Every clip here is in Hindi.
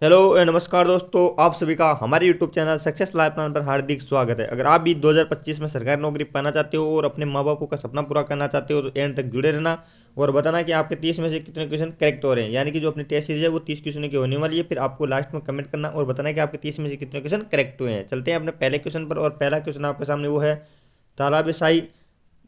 हेलो नमस्कार दोस्तों, आप सभी का हमारे YouTube channel success life plan पर हार्दिक स्वागत है। अगर आप भी 2025 में सरकारी नौकरी पाना चाहते हो और अपने माँ बापों का सपना पूरा करना चाहते हो तो एंड तक जुड़े रहना और बताना कि आपके 30 में से कितने क्वेश्चन करेक्ट हो रहे हैं। यानी कि जो अपनी टेस्ट सीरीज है वो 30 क्वेश्चन की होने वाली है। फिर आपको लास्ट में कमेंट करना और बताना कि आपके 30 में से कितने क्वेश्चन करेक्ट हुए हैं। चलते हैं अपने पहले क्वेश्चन पर। और पहला क्वेश्चन आपके सामने वो है, तालाब शाही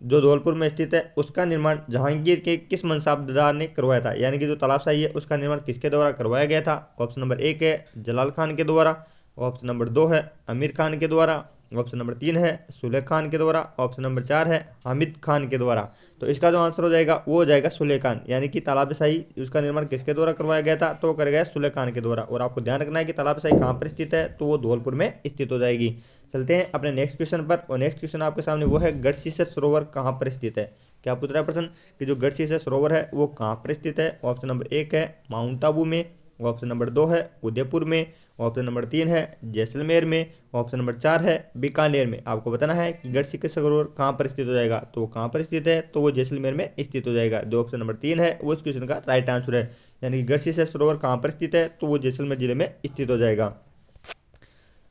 जो धौलपुर में स्थित है उसका निर्माण जहांगीर के किस मनसबदार ने करवाया था। यानी कि जो तालाबशाही है उसका निर्माण किसके द्वारा करवाया गया था। ऑप्शन नंबर एक है जलाल खान के द्वारा, ऑप्शन नंबर दो है आमिर खान के द्वारा, ऑप्शन नंबर तीन है सुलेख खान के द्वारा, ऑप्शन नंबर चार है हामिद खान के द्वारा। तो इसका जो आंसर हो जाएगा वो हो जाएगा सुलेख खान। यानी कि तालाबशाही उसका निर्माण किसके द्वारा करवाया गया था, तो वो कर गया सुलेख खान के द्वारा। और आपको ध्यान रखना है कि तालाबशाही कहाँ पर स्थित है, तो वो धौलपुर में स्थित हो जाएगी। चलते हैं अपने नेक्स्ट क्वेश्चन पर। और नेक्स्ट क्वेश्चन आपके सामने वो है, गढ़सीसर सरोवर कहाँ पर स्थित है। क्या पूछ रहा है प्रश्न कि जो गढ़सीसर सरोवर है वो कहाँ पर स्थित है। ऑप्शन नंबर एक है माउंट आबू में, ऑप्शन नंबर दो है उदयपुर में, ऑप्शन नंबर तीन है जैसलमेर में, ऑप्शन नंबर चार है बीकानेर में। आपको बताना है कि गढ़सीसर सरोवर कहाँ पर स्थित हो जाएगा। तो वो कहाँ पर स्थित है, तो वो जैसलमेर में स्थित हो जाएगा। जो ऑप्शन नंबर तीन है वो इस क्वेश्चन का राइट आंसर है। यानी कि गढ़सीसर सरोवर कहाँ पर स्थित है, तो वो जैसलमेर जिले में स्थित हो जाएगा।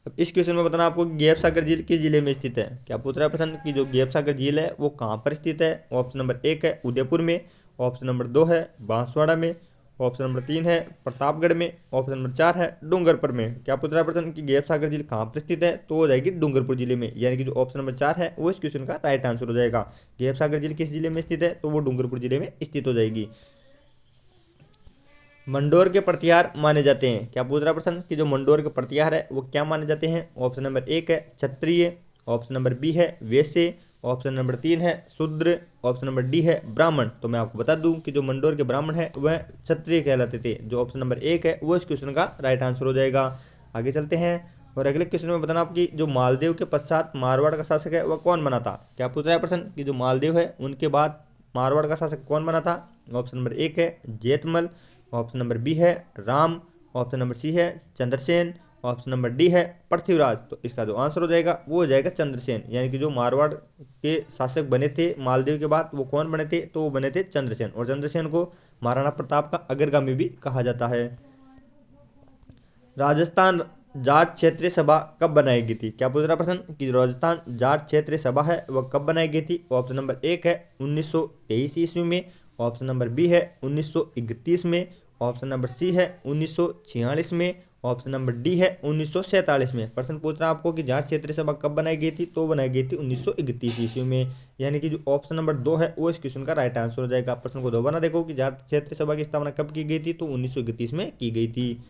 अब इस क्वेश्चन में बताना आपको गैप सागर झील किस जिले में स्थित है। क्या पूछ रहा है प्रश्न कि जो गैप सागर झील है वो कहाँ पर स्थित है। ऑप्शन नंबर एक है उदयपुर में, ऑप्शन नंबर दो है बांसवाड़ा में, ऑप्शन नंबर तीन है प्रतापगढ़ में, ऑप्शन नंबर चार है डूंगरपुर में। क्या पूछ रहा है प्रश्न कि गैप सागर झील कहाँ पर स्थित है, तो हो जाएगी डूंगरपुर जिले में। यानी कि जो ऑप्शन नंबर चार है वो इस क्वेश्चन का राइट आंसर हो जाएगा। गैप सागर झील किस जिले में स्थित है, तो वो डूंगरपुर जिले में स्थित हो जाएगी। मंडोर के प्रतिहार माने जाते हैं। क्या पूछ रहा है प्रश्न कि जो मंडोर के प्रतिहार है वो क्या माने जाते हैं। ऑप्शन नंबर एक है क्षत्रिय, ऑप्शन नंबर बी है वैश्य, ऑप्शन नंबर तीन है शूद्र, ऑप्शन नंबर डी है ब्राह्मण। तो मैं आपको बता दूं कि जो मंडोर के ब्राह्मण है वह क्षत्रिय कहलाते थे। जो ऑप्शन नंबर एक है वो इस क्वेश्चन का राइट आंसर हो जाएगा। आगे चलते हैं और अगले क्वेश्चन में बताना आपकी जो मालदेव के पश्चात मारवाड़ का शासक है वह कौन बना था। क्या पूछ रहा है प्रश्न कि जो मालदेव है उनके बाद मारवाड़ का शासक कौन बना था। ऑप्शन नंबर एक है जेतमल, ऑप्शन नंबर बी है राम, ऑप्शन नंबर सी है चंद्रसेन, ऑप्शन नंबर डी है पृथ्वीराज। तो इसका जो आंसर हो जाएगा वो हो जाएगा चंद्रसेन। यानी कि जो मारवाड़ के शासक बने थे मालदेव के बाद वो कौन बने थे, तो वो बने थे चंद्रसेन। और चंद्रसेन को महाराणा प्रताप का अग्रगामी भी कहा जाता है। राजस्थान जाट क्षेत्रीय सभा कब बनाई गई थी। क्या पूछ रहा प्रश्न कि राजस्थान जाट क्षेत्रीय सभा है वह कब बनाई गई थी। ऑप्शन नंबर एक है 1923 ईस्वी में, ऑप्शन नंबर बी है 1931 में, ऑप्शन नंबर सी है 1946 में, ऑप्शन नंबर डी है 1947 में। प्रश्न पूछ रहा है आपको कि जाट क्षेत्रीय सभा कब बनाई गई थी, तो बनाई गई थी 1931 ईस्वी में। यानी कि जो ऑप्शन नंबर दो है वो इस क्वेश्चन का राइट आंसर हो जाएगा। प्रश्न को दोबारा देखो कि जाट क्षेत्रीय सभा की स्थापना कब की गई थी, तो 1931 में की गई थी।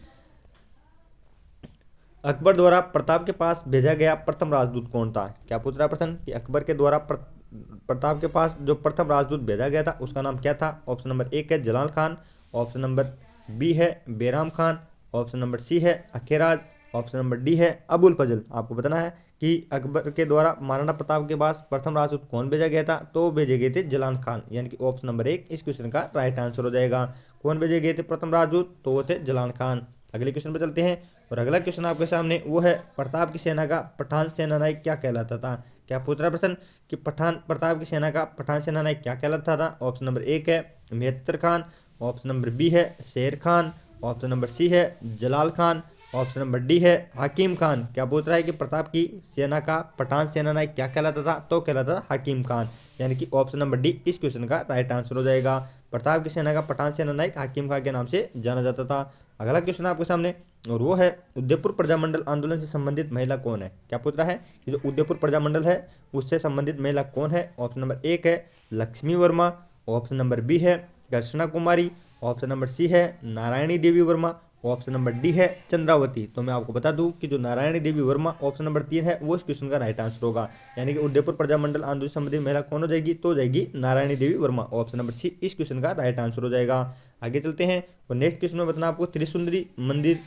अकबर द्वारा प्रताप के पास भेजा गया प्रथम राजदूत कौन था। क्या पूछ रहा है प्रश्न कि अकबर के द्वारा प्रताप के पास जो प्रथम राजदूत भेजा गया था उसका नाम क्या था। ऑप्शन नंबर एक है जलाल खान, ऑप्शन नंबर बी है बेराम खान, ऑप्शन नंबर सी है अखेराज, ऑप्शन नंबर डी है अबुल फजल। आपको बताना है कि अकबर के द्वारा महाराणा प्रताप के पास प्रथम राजदूत कौन भेजा गया था, तो भेजे गए थे जलाल खान। यानी कि ऑप्शन नंबर एक इस क्वेश्चन का राइट आंसर हो जाएगा। कौन भेजे गए थे प्रथम राजदूत, तो वो थे जलाल खान। अगले क्वेश्चन पर चलते हैं और अगला क्वेश्चन आपके सामने वो है, प्रताप की सेना का पठान सेनानायक क्या कहलाता था। क्या पूछ रहा है प्रश्न कि पठान प्रताप की सेना का पठान सेनानायक क्या कहलाता था। ऑप्शन नंबर एक है मेहतर खान, ऑप्शन नंबर बी है शेर खान, ऑप्शन नंबर सी है जलाल खान, ऑप्शन नंबर डी है हकीम खान। क्या पूछ रहा है कि प्रताप की सेना का पठान सेनानायक क्या कहलाता था, तो कहलाता था हकीम खान। यानी कि ऑप्शन नंबर डी इस क्वेश्चन का राइट आंसर हो जाएगा। प्रताप की सेना का पठान सेनानायक हकीम खान के नाम से जाना जाता था। अगला क्वेश्चन आपके सामने और वो है, उदयपुर प्रजामंडल आंदोलन से संबंधित महिला कौन है। क्या पूछ रहा है कि जो उदयपुर प्रजामंडल है उससे संबंधित महिला कौन है। ऑप्शन नंबर एक है Lakshmi Verma, option number B है Krishna Kumari, option number C है Narayani Devi Verma, option number D है चंद्रावती। तो मैं आपको बता दूं कि जो नारायणी देवी वर्मा ऑप्शन नंबर तीन है वो इस क्वेश्चन का राइट आंसर होगा। यानी कि उदयपुर प्रजामंडल आंदोलन से संबंधित महिला कौन हो जाएगी, तो हो जाएगी नारायणी देवी वर्मा। ऑप्शन नंबर सी इस क्वेश्चन का राइट आंसर हो जाएगा। आगे चलते हैं और नेक्स्ट क्वेश्चन में बताना आपको, त्रिसुंदरी मंदिर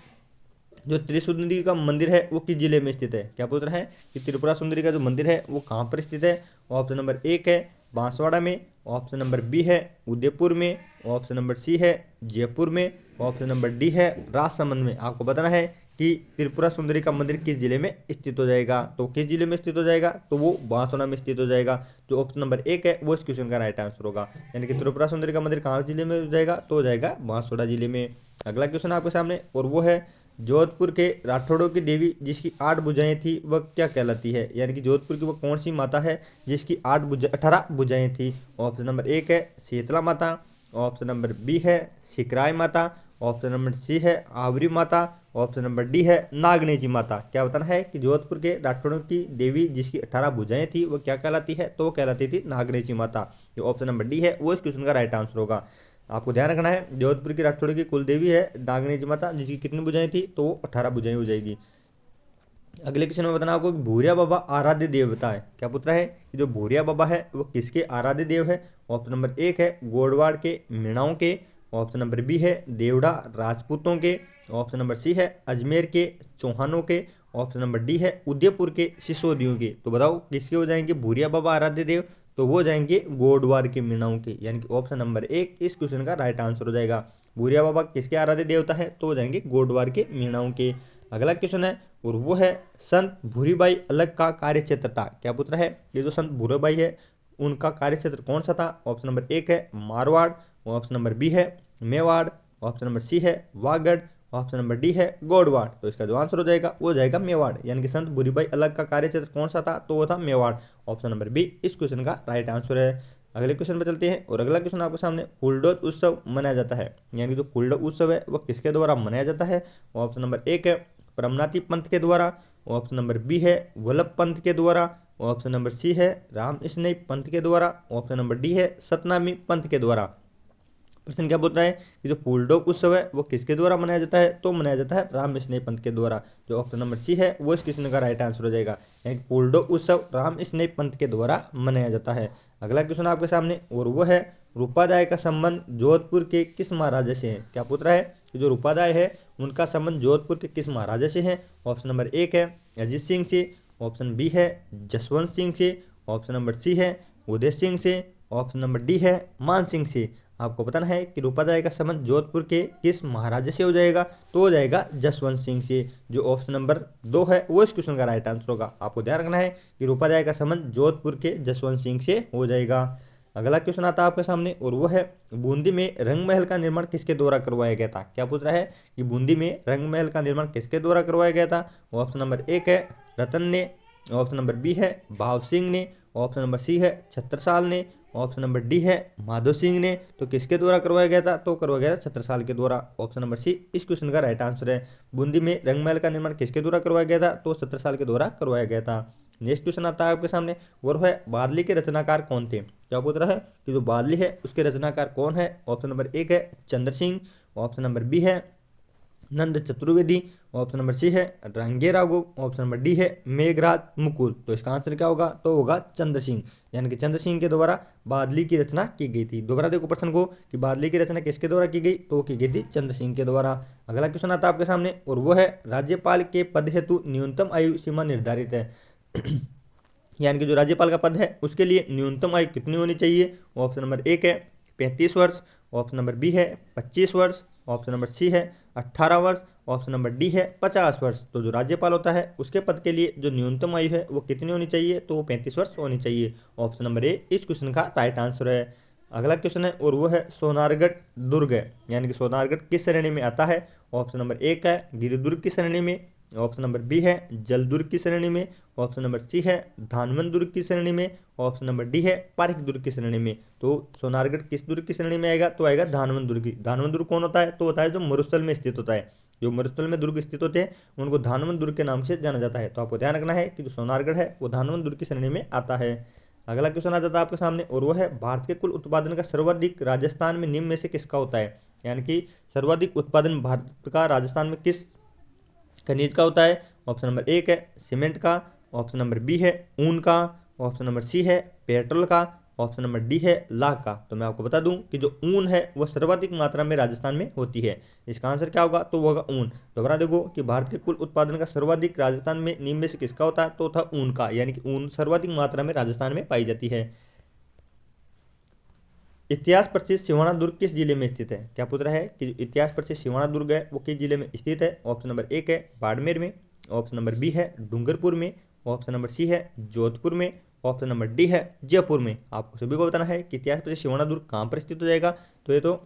जो त्रिसुंदरी का मंदिर है वो किस जिले में स्थित है। क्या पूछ रहा है कि त्रिपुरा सुंदरी का जो मंदिर है वो कहाँ पर स्थित है। ऑप्शन नंबर एक है बांसवाड़ा में, ऑप्शन नंबर बी है उदयपुर में, ऑप्शन नंबर सी है जयपुर में, ऑप्शन नंबर डी है राजसमंद में। आपको बताना है कि त्रिपुरा सुंदरी का मंदिर किस जिले में स्थित हो जाएगा। तो किस जिले में स्थित हो जाएगा, तो वो बांसवाड़ा में स्थित हो जाएगा। जो ऑप्शन नंबर एक है वो इस क्वेश्चन का राइट आंसर होगा। यानी कि त्रिपुरा सुंदरी का मंदिर कहाँ जिले में हो जाएगा, तो हो जाएगा बांसवाड़ा जिले में। अगला क्वेश्चन आपके सामने और वो है, जोधपुर के राठौड़ों की देवी जिसकी 8 भुजाएं थी वह क्या कहलाती है? यानी कि जोधपुर की वह कौन सी माता है जिसकी 18 भुजाएं थी? ऑप्शन नंबर 1 है शीतला माता, ऑप्शन नंबर बी है सिकराय माता, ऑप्शन नंबर सी है आवरी माता, ऑप्शन नंबर डी है नागनेची माता। क्या बताना है कि जोधपुर के राठौड़ों की देवी जिसकी 18 भुजाएं थी वो क्या कहलाती है? तो वो कहलाती थी नागनेची माता। जो ऑप्शन नंबर डी है वो इस क्वेश्चन का राइट आंसर होगा। आपको ध्यान रखना है जोधपुर की राठौड़ की कुल देवी है नागनेची माता जिसकी कितनी भुजाएं थी? तो वो 18 भुजाएं हो जाएगी। अगले क्वेश्चन में बताना आपको कि भूरिया बाबा आराध्य देवता है। क्या पूछ रहा है कि जो भूरिया बाबा है वो किसके आराध्य देव है? ऑप्शन नंबर 1 है गोडवाड़ के मीणाओं के, ऑप्शन नंबर बी है देवड़ा राजपूतों के, ऑप्शन नंबर सी है अजमेर के चौहानों के, ऑप्शन नंबर डी है उदयपुर के सिसोदियों के। तो बताओ किसके हो जाएंगे भूरिया बाबा आराध्य देव? तो वो जाएंगे गोडवार के मीणाओं के, यानी कि ऑप्शन नंबर 1 इस क्वेश्चन का राइट आंसर हो जाएगा। भूरिया बाबा किसके आराध्य देवता है? तो हो जाएंगे गोडवार के मीणाओं के। अगला क्वेश्चन है और वो है संत भूरीबाई अलग का कार्य क्षेत्र था। क्या पूछ रहा है? ये जो संत भूरीबाई है उनका कार्य क्षेत्र कौन सा था? ऑप्शन नंबर 1 है मारवाड़, ऑप्शन नंबर बी है मेवाड़, ऑप्शन नंबर सी है वागड़, ऑप्शन नंबर डी है गोडवाड़। तो इसका जो आंसर हो जाएगा वो जाएगा मेवाड़, यानी कि संत भूरीबाई अलग का कार्य क्षेत्र कौन सा था? तो वो था मेवाड़। ऑप्शन नंबर बी इस क्वेश्चन का राइट आंसर है। अगले क्वेश्चन पर चलते हैं और अगला क्वेश्चन आपके सामने फूलडोल उत्सव मनाया जाता है, यानी कि जो फूलडोल उत्सव है वह किसके द्वारा मनाया जाता है? ऑप्शन नंबर 1 है परमनाथी पंथ के द्वारा, ऑप्शन नंबर बी है वल्लभ पंथ के द्वारा, ऑप्शन नंबर सी है राम स्नेही पंथ के द्वारा, ऑप्शन नंबर डी है सतनामी पंथ के द्वारा। प्रश्न क्या बोल रहा है कि जो फूलडोल उत्सव है वो किसके द्वारा मनाया जाता है? तो मनाया जाता है राम स्नेही पंथ के द्वारा। जो ऑप्शन नंबर सी है वो इस क्वेश्चन का राइट आंसर हो जाएगा, यानी फूलडोल उत्सव राम स्नेही पंथ के द्वारा मनाया जाता है। अगला क्वेश्चन आपके सामने और वो है रूपादाय का संबंध जोधपुर के किस महाराजा से है? क्या पूछ रहा है कि जो रूपादाय है उनका संबंध जोधपुर के किस महाराजा से है? ऑप्शन नंबर 1 है अजीत सिंह से, ऑप्शन बी है जसवंत सिंह से, ऑप्शन नंबर सी है उदय सिंह से, ऑप्शन नंबर डी है मान सिंह से। आपको बताना है कि रूपादाय का संबंध जोधपुर के किस महाराजा से हो जाएगा? तो हो जाएगा जसवंत सिंह से। जो ऑप्शन नंबर 2 है वो इस क्वेश्चन का राइट आंसर होगा। आपको ध्यान रखना है कि रूपादाय का संबंध जोधपुर के जसवंत सिंह से हो जाएगा। अगला क्वेश्चन आता है आपके सामने और वो है बूंदी में रंग महल का निर्माण किसके द्वारा करवाया गया था? क्या पूछ रहा है कि बूंदी में रंग महल का निर्माण किसके द्वारा करवाया गया था? ऑप्शन नंबर 1 है रतन ने, ऑप्शन नंबर बी है भाव सिंह ने, ऑप्शन नंबर सी है छत्रसाल ने, ऑप्शन नंबर डी है माधो सिंह ने। तो किसके द्वारा करवाया गया था? तो करवाया गया था छत्रसाल के द्वारा। ऑप्शन नंबर सी इस क्वेश्चन का राइट आंसर है। बूंदी में रंग महल का निर्माण किसके द्वारा करवाया गया था? तो छत्रसाल के द्वारा करवाया गया था। नेक्स्ट क्वेश्चन आता है आपके सामने और वह है बादली के रचनाकार कौन थे? क्या पूछ रहा है कि जो बादली है उसके रचनाकार कौन है? ऑप्शन नंबर 1 है Chandra Singh, option number B है नंद चतुर्वेदी, ऑप्शन नंबर सी है रंगे राघव, ऑप्शन नंबर डी है मेघराज मुकुल। तो इसका आंसर क्या होगा? तो होगा चंद्र सिंह, यानी कि चंद्र सिंह के द्वारा बादली की रचना की गई थी। दोबारा देखो प्रश्न को कि बादली की रचना किसके द्वारा की गई? तो की गई थी चंद्र सिंह के द्वारा। अगला क्वेश्चन आता है आपके सामने और वो है राज्यपाल के पद हेतु न्यूनतम आयु सीमा निर्धारित है यानी कि जो राज्यपाल का पद है उसके लिए न्यूनतम आयु कितनी होनी चाहिए? ऑप्शन नंबर 1 है 35 वर्ष, ऑप्शन नंबर बी है 25 वर्ष, ऑप्शन नंबर सी है 18 वर्ष, ऑप्शन नंबर डी है 50 वर्ष। तो जो राज्यपाल होता है उसके पद के लिए जो न्यूनतम आयु है वो कितनी होनी चाहिए? तो वो 35 वर्ष होनी चाहिए। ऑप्शन नंबर ए इस क्वेश्चन का राइट आंसर है। अगला क्वेश्चन है और वो है सोनारगढ़ दुर्ग है, यानी कि सोनारगढ़ किस श्रेणी में आता है? ऑप्शन नंबर 1 है गिरिदुर्ग की श्रेणी में, ऑप्शन नंबर बी है जलदुर्ग की श्रेणी में, ऑप्शन नंबर सी है धानमन दुर्ग की श्रेणी में, ऑप्शन नंबर डी है पारिक दुर्ग की श्रेणी में। तो सोनारगढ़ किस दुर्ग की श्रेणी में आएगा? तो आएगा धानमन दुर्ग की। धानमन दुर्ग कौन होता है? तो होता है जो मरुस्थल में स्थित होता है। जो मरुस्थल में दुर्ग स्थित होते हैं उनको धानमन दुर्ग के नाम से जाना जाता है। तो आपको ध्यान रखना है कि जो सोनारगढ़ है वो धानमन दुर्ग की श्रेणी में आता है। अगला क्वेश्चन आ जाता है आपके सामने और वो है भारत के कुल उत्पादन का सर्वाधिक राजस्थान में निम्न में से किसका होता है? यानी कि सर्वाधिक उत्पादन भारत का राजस्थान में किस खनिज का होता है? ऑप्शन नंबर 1 है सीमेंट का, ऑप्शन नंबर बी है ऊन का, ऑप्शन नंबर सी है पेट्रोल का, ऑप्शन नंबर डी है लाख का। तो मैं आपको बता दूं कि जो ऊन है वह सर्वाधिक मात्रा में राजस्थान में होती है। इसका आंसर क्या होगा? तो वो होगा ऊन। दोबारा देखो कि भारत के कुल उत्पादन का सर्वाधिक राजस्थान में निम्न में से किसका होता है? तो था ऊन का, यानी कि ऊन सर्वाधिक मात्रा में राजस्थान में पाई जाती है। इतिहास प्रसिद्ध सिवाना दुर्ग किस जिले में स्थित है? क्या पूछ रहा है कि इतिहास प्रसिद्ध सिवाना दुर्ग है वो किस जिले में स्थित है? ऑप्शन नंबर 1 है बाड़मेर में, ऑप्शन नंबर बी है डूंगरपुर में, ऑप्शन नंबर सी है जोधपुर में, ऑप्शन नंबर डी है जयपुर में। आपको सभी को बताना है कि इतिहास प्रसिद्ध सिवाना दुर्ग कहाँ पर स्थित हो जाएगा? तो ये तो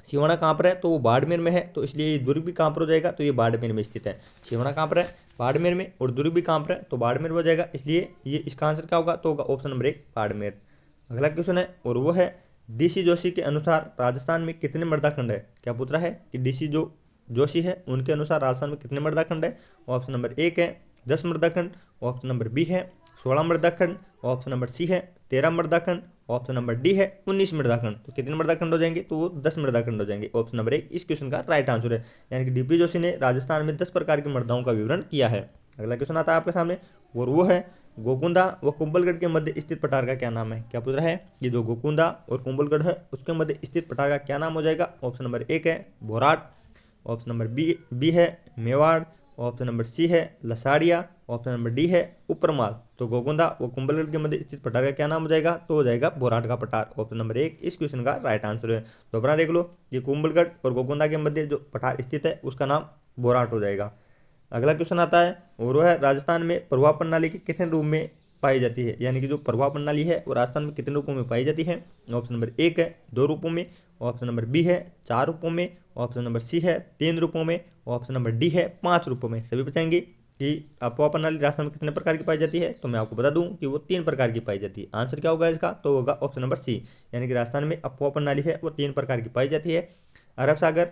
सिवाना कहाँ पर है, तो वो बाड़मेर में है, तो इसलिए ये दुर्ग भी कहाँ पर हो जाएगा, तो ये बाड़मेर में स्थित है। सिवाना कहाँ पर है, बाड़मेर में, और दुर्ग भी कहाँ पर है, तो बाड़मेर में हो जाएगा, इसलिए ये इसका आंसर क्या होगा, तो होगा ऑप्शन नंबर 1 बाड़मेर। अगला क्वेश्चन है और वो है डीसी जोशी के अनुसार राजस्थान में कितने मृदा खंड है। क्या पूछ रहा है कि डीसी जो जोशी है उनके अनुसार राजस्थान में कितने मृदा खंड है। ऑप्शन नंबर 1 है 10 मृदा खंड, ऑप्शन नंबर बी है 16 मृदा खंड, ऑप्शन नंबर सी है 13 मृदा खंड, ऑप्शन नंबर डी है 19 मृदा खंड। तो कितने मृदा खंड हो जाएंगे, तो वो 10 मृदा खंड हो जाएंगे। ऑप्शन नंबर 1 इस क्वेश्चन का राइट आंसर है, यानी कि डीपी जोशी ने राजस्थान में 10 प्रकार की मृदाओं का विवरण किया है। अगला क्वेश्चन आता है आपके सामने और वो है गोकुंदा व कुंभलगढ़ के मध्य स्थित पठार का क्या नाम है। क्या पूछ रहा है, ये जो गोकुंदा और कुंभलगढ़ है उसके मध्य स्थित पठार का क्या नाम हो जाएगा। ऑप्शन नंबर 1 है भोराट, ऑप्शन नंबर बी है मेवाड़, ऑप्शन नंबर सी है लसाड़िया, ऑप्शन नंबर डी है उपरमाल। तो गोकुंदा व कुंभलगढ़ के मध्य स्थित पठार का क्या नाम हो जाएगा, तो हो जाएगा भोराट का पठार। ऑप्शन नंबर 1 इस क्वेश्चन का राइट आंसर है। दोबारा देख लो, ये कुंभलगढ़ और गोकुंदा के मध्य जो पठार स्थित है उसका नाम भोराट हो जाएगा। अगला क्वेश्चन आता है और वो है राजस्थान में प्रवाह प्रणाली के कितने रूप में पाई जाती है, यानी कि जो प्रवाह प्रणाली है वो राजस्थान में कितने रूपों में पाई जाती है। ऑप्शन नंबर 1 है 2 रूपों में, ऑप्शन नंबर बी है 4 रूपों में, ऑप्शन नंबर सी है 3 रूपों में, ऑप्शन नंबर डी है 5 रूपों में। सभी बताएंगे कि प्रवाह प्रणाली राजस्थान में कितने प्रकार की पाई जाती है, तो मैं आपको बता दूं कि वो 3 प्रकार की पाई जाती है। आंसर क्या होगा इसका, तो होगा ऑप्शन नंबर सी, यानी कि राजस्थान में प्रवाह प्रणाली है वो 3 प्रकार की पाई जाती है। अरब सागर,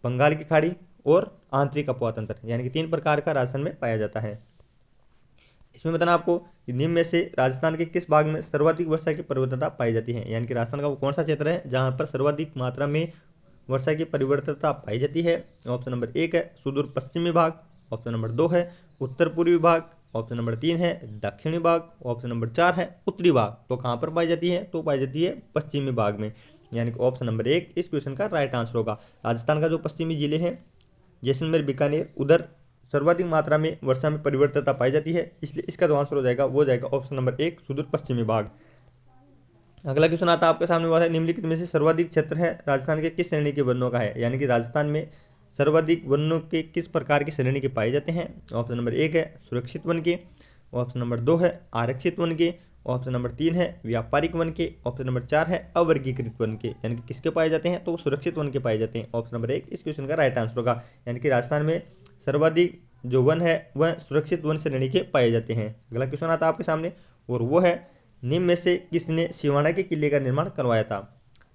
बंगाल की खाड़ी और आंतरिक अपवाह तंत्र, यानी कि 3 प्रकार का राजस्थान में पाया जाता है। इसमें बताना आपको कि निम्न में से राजस्थान के किस भाग में सर्वाधिक वर्षा की परिवर्तनता पाई जाती है, यानी कि राजस्थान का वो कौन सा क्षेत्र है जहां पर सर्वाधिक मात्रा में वर्षा की परिवर्तनता पाई जाती है। ऑप्शन नंबर 1 है सुदूर पश्चिमी भाग, ऑप्शन नंबर 2 है उत्तर पूर्वी भाग, ऑप्शन नंबर 3 है दक्षिणी भाग, ऑप्शन नंबर 4 है उत्तरी भाग। तो कहाँ पर पाई जाती है, तो पाई जाती है पश्चिमी भाग में, यानी कि ऑप्शन नंबर 1 इस क्वेश्चन का राइट आंसर होगा। राजस्थान का जो पश्चिमी जिले हैं जैसलमेर, बीकानेर, उधर सर्वाधिक मात्रा में वर्षा में परिवर्तनता पाई जाती है, इसलिए इसका जो आंसर हो जाएगा वो जाएगा ऑप्शन नंबर 1 सुदूर पश्चिमी भाग। अगला क्वेश्चन आता है आपके सामने वाला है निम्नलिखित में से सर्वाधिक क्षेत्र है राजस्थान के किस श्रेणी के वनों का है, यानी कि राजस्थान में सर्वाधिक वनों के किस प्रकार की श्रेणी के पाए जाते हैं। ऑप्शन नंबर 1 है सुरक्षित वन के, ऑप्शन नंबर 2 है आरक्षित वन के, ऑप्शन नंबर 3 है व्यापारिक वन के, ऑप्शन नंबर 4 है अवर्गीकृत वन के। यानी कि किसके पाए जाते हैं, तो वो सुरक्षित वन के पाए जाते हैं। ऑप्शन नंबर 1 इस क्वेश्चन का राइट आंसर होगा, यानी कि राजस्थान में सर्वाधिक जो वन है वह सुरक्षित वन श्रेणी के पाए जाते हैं। अगला क्वेश्चन आता है आपके सामने और वो है निम्न में से किसने सिवाना के किले का निर्माण करवाया था।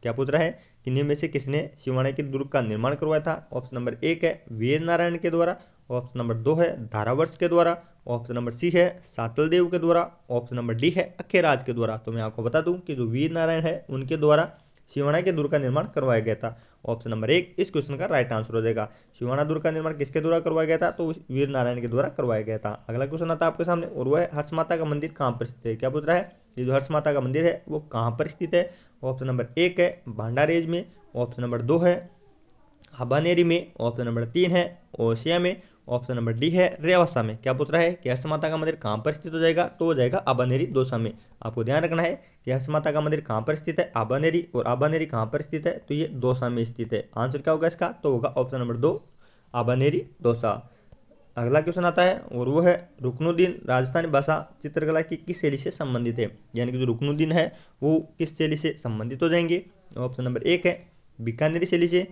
क्या पूछ रहा है कि निम्न में से किसने सिवाना के दुर्ग का निर्माण करवाया था। ऑप्शन नंबर 1 है वीर नारायण के द्वारा, ऑप्शन नंबर 2 है धारावर्ष के द्वारा, ऑप्शन नंबर सी है सातलदेव के द्वारा, ऑप्शन नंबर डी है अखेराज के द्वारा। तो मैं आपको बता दूं कि जो वीर नारायण है उनके द्वारा सिवाना के दुर्ग का निर्माण करवाया गया था। ऑप्शन नंबर 1 इस क्वेश्चन का राइट आंसर हो जाएगा। सिवाना दुर्ग का निर्माण किसके द्वारा करवाया गया था, तो वीर नारायण के द्वारा करवाया गया था। अगला क्वेश्चन आता है आपके सामने और वह है हर्ष माता का मंदिर कहाँ पर स्थित है। क्या पूछ रहा है, ये जो हर्ष माता का मंदिर है वो कहाँ पर स्थित है। ऑप्शन नंबर 1 है भांडारेज में, ऑप्शन नंबर 2 है हबानेरी में, ऑप्शन नंबर 3 है ओसिया में, ऑप्शन नंबर डी है रेवासा में। क्या पूछ रहा है कि हर्ष माता का मंदिर कहाँ पर स्थित हो जाएगा, तो हो जाएगा आबानेरी दौसा में। आपको ध्यान रखना है कि हर्ष माता का मंदिर कहाँ पर स्थित है, आबानेरी, और आबानेरी कहाँ पर स्थित है, तो ये दौसा में स्थित है। आंसर क्या होगा इसका, तो होगा ऑप्शन नंबर 2 आबानेरी दौसा। अगला क्वेश्चन आता है और वो है रुकनुद्दीन राजस्थानी भाषा चित्रकला की किस शैली से संबंधित है, यानी कि जो रुकनुद्दीन है वो किस शैली से संबंधित हो जाएंगे। ऑप्शन नंबर 1 है बीकानेरी शैली से,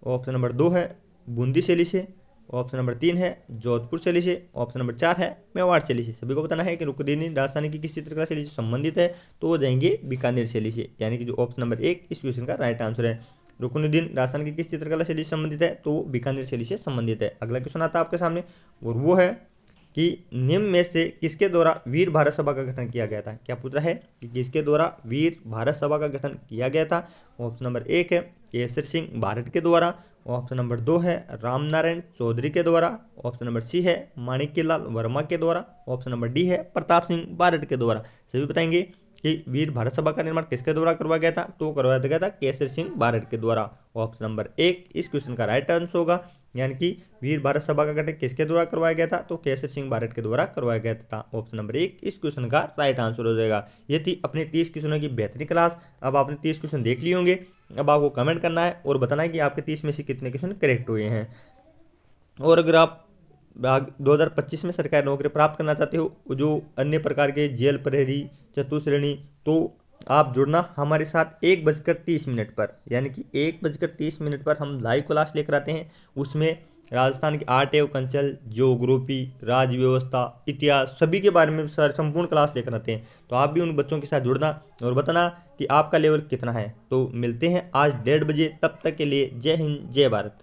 ऑप्शन नंबर 2 है बूंदी शैली से, ऑप्शन नंबर 3 है जोधपुर शैली से, ऑप्शन नंबर 4 है मेवाड़ शैली से। सभी को बताना है कि रुकनुद्दीन राजस्थानी की किस चित्रकला शैली से संबंधित है, तो वो जाएंगे बीकानेर शैली से, यानी कि जो ऑप्शन नंबर 1 इस क्वेश्चन का राइट आंसर है। रुकनुद्दीन राजस्थान की किस चित्रकला शैली से संबंधित है, तो वो बीकानेर शैली से संबंधित है। अगला क्वेश्चन आता है आपके सामने और वो है कि निम्न में से किसके द्वारा वीर भारत सभा का गठन किया गया था। क्या पूछ रहा है कि किसके द्वारा वीर भारत सभा का गठन किया गया था। ऑप्शन नंबर 1 है केसर सिंह भारत के द्वारा, ऑप्शन नंबर 2 है रामनारायण चौधरी के द्वारा, ऑप्शन नंबर सी है माणिक्यलाल वर्मा के द्वारा, ऑप्शन नंबर डी है प्रताप सिंह बारड के द्वारा। सभी बताएंगे कि वीर भारत सभा का निर्माण किसके द्वारा करवाया गया था, तो करवाया गया था केसर सिंह बारड के द्वारा। ऑप्शन नंबर 1 इस क्वेश्चन का राइट आंसर होगा, यानी कि वीर भारत सभा का गठन किसके द्वारा करवाया गया था, तो केसर सिंह बारड के द्वारा करवाया गया था। ऑप्शन नंबर 1 इस क्वेश्चन का राइट आंसर हो जाएगा। ये थी अपनी 30 क्वेश्चनों की बेहतरीन क्लास। अब आपने 30 क्वेश्चन देख लिए होंगे, अब आपको कमेंट करना है और बताना है कि आपके 30 में से कितने क्वेश्चन करेक्ट हुए हैं। और अगर आप 2025 में सरकारी नौकरी प्राप्त करना चाहते हो, जो अन्य प्रकार के जेल प्रहरी चतुश्रेणी, तो आप जुड़ना हमारे साथ 1:30 पर, यानी कि 1:30 पर हम लाइव क्लास लेकर आते हैं। उसमें राजस्थान की आर्ट एवं कल्चर, ज्योग्राफी, राज्य व्यवस्था, इतिहास, सभी के बारे में सर संपूर्ण क्लास लेकर आते हैं। तो आप भी उन बच्चों के साथ जुड़ना और बताना कि आपका लेवल कितना है। तो मिलते हैं आज 1:30 बजे, तब तक के लिए जय हिंद जय भारत।